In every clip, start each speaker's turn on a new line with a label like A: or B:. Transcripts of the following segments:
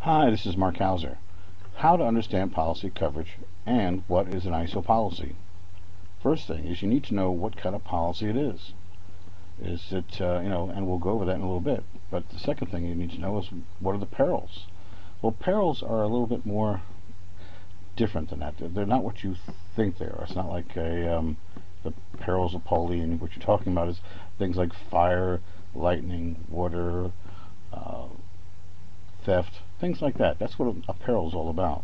A: Hi, this is Mark Hauser. How to understand policy coverage and what is an ISO policy. First thing is you need to know what kind of policy it is. Is it, and we'll go over that in a little bit. But the second thing you need to know is what are the perils? Well, perils are a little bit more different than that. They're not what you think they are. It's not like the perils of Pauline. What you're talking about is things like fire, lightning, water, theft, things like that. That's what a peril is all about.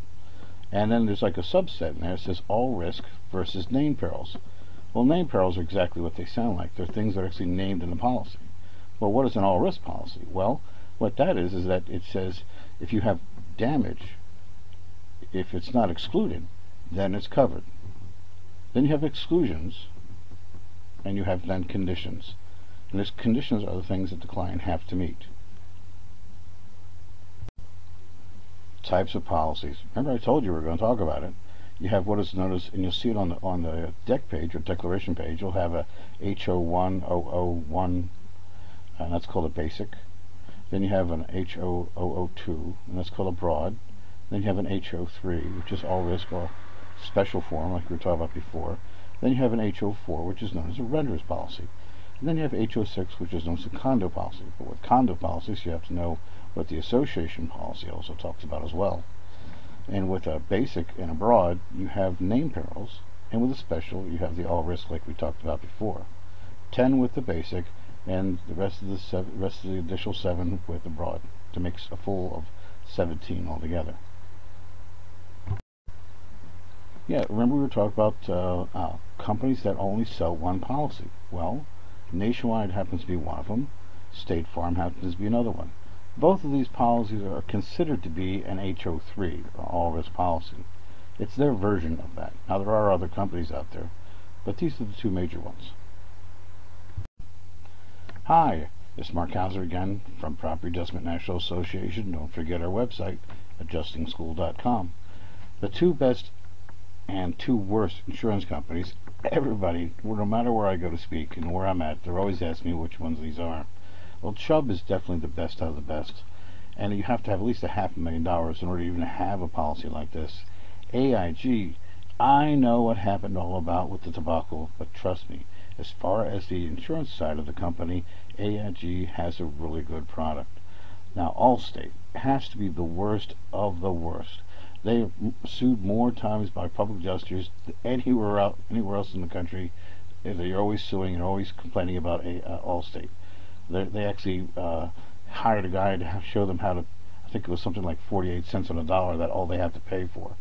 A: And then there's like a subset in there that says all risk versus named perils. Well, named perils are exactly what they sound like. They're things that are actually named in the policy. Well, what is an all risk policy? Well, what that is that it says if you have damage, if it's not excluded, then it's covered. Then you have exclusions, and you have then conditions. And these conditions are the things that the client have to meet. Types of policies. Remember I told you we were going to talk about it. You have what is known as, and you'll see it on the deck page or declaration page, you'll have a HO1, 001, and that's called a basic. Then you have an HO002, and that's called a broad. Then you have an HO3, which is all risk or special form, like we were talking about before. Then you have an HO4, which is known as a render's policy. And then you have HO6, which is known as a condo policy. But with condo policies, you have to know what the association policy also talks about as well. And with a basic and a broad, you have named perils, and with a special, you have the all risk, like we talked about before. 10 with the basic, and the rest of the additional 7 with the broad, to make a full of 17 altogether. Yeah, remember we were talking about companies that only sell one policy. Well, Nationwide happens to be one of them. State Farm happens to be another one. Both of these policies are considered to be an HO3, or all risk policy. It's their version of that. Now there are other companies out there, but these are the two major ones. Hi, it's Mark Hauser again from Property Adjustment National Association. Don't forget our website, adjustingschool.com. The two best and two worst insurance companies, everybody, no matter where I go to speak and where I'm at, they're always asking me which ones these are. Well, Chubb is definitely the best out of the best, and you have to have at least $500,000 in order to even have a policy like this. AIG, I know what happened all about with the tobacco, but trust me, as far as the insurance side of the company, AIG has a really good product. Now, Allstate has to be the worst of the worst. They are sued more times by public adjusters than anywhere else in the country. They're always suing and always complaining about Allstate. They actually hired a guy to show them how to, I think it was something like 48 cents on a dollar, that all they have to pay for.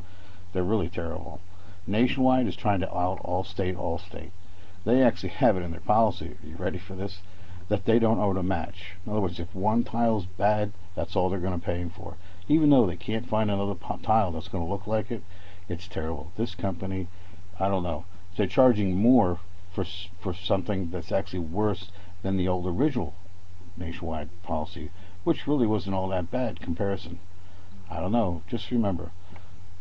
A: They're really terrible. Nationwide is trying to out Allstate. They actually have it in their policy, are you ready for this, that they don't own a match. In other words, if one tile's bad, that's all they're going to pay him for. Even though they can't find another tile that's going to look like it, it's terrible. This company, I don't know, they're charging more for something that's actually worse than the old original Nationwide policy, which really wasn't all that bad comparison. I don't know. Just remember,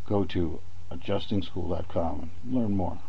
A: go to adjustingschool.com and learn more.